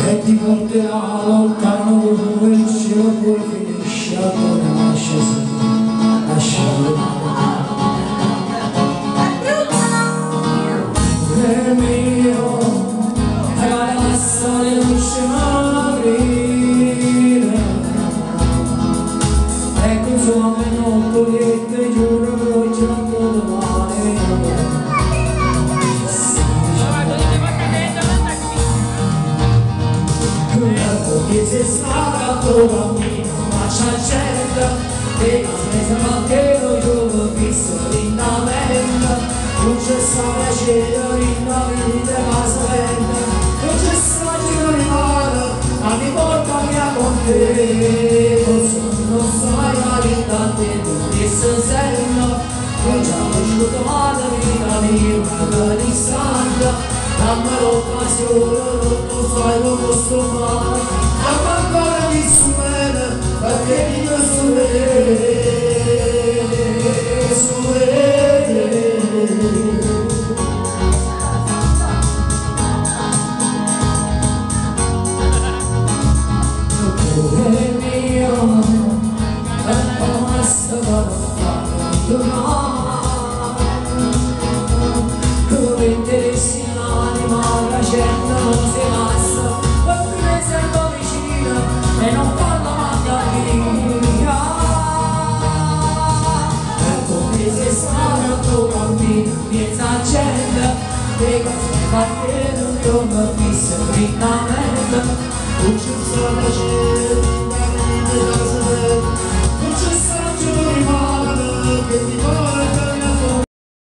E ti porterà lontano dove il cielo poi finisce, allora lascialo. È mio, è la massa di luce marina, ecco insomma non potete giuro che ho giocato domani. Che sei stata tua bambina, ma c'è gente che senza manchero io ho visto lindamente, non c'è stata cena, linda vita, casa venda, non c'è stata di mare, ma mi porta via con te, non sai la vita a te, tu mi sei senza, non ci ha conosciuto male vita mia, una risanta, dammi l'occasione, non sai come sto male. Ma ancora mi suena, perché mi come interessi l'anima, la gente non si passa, quando mi sento vicina e non parlo manca via. Ecco che se stare a tuo cammino, piensa gente, che cose fatte non io mi visse frittamente, non c'è stata gente, non c'è stata giornata che ti vuole.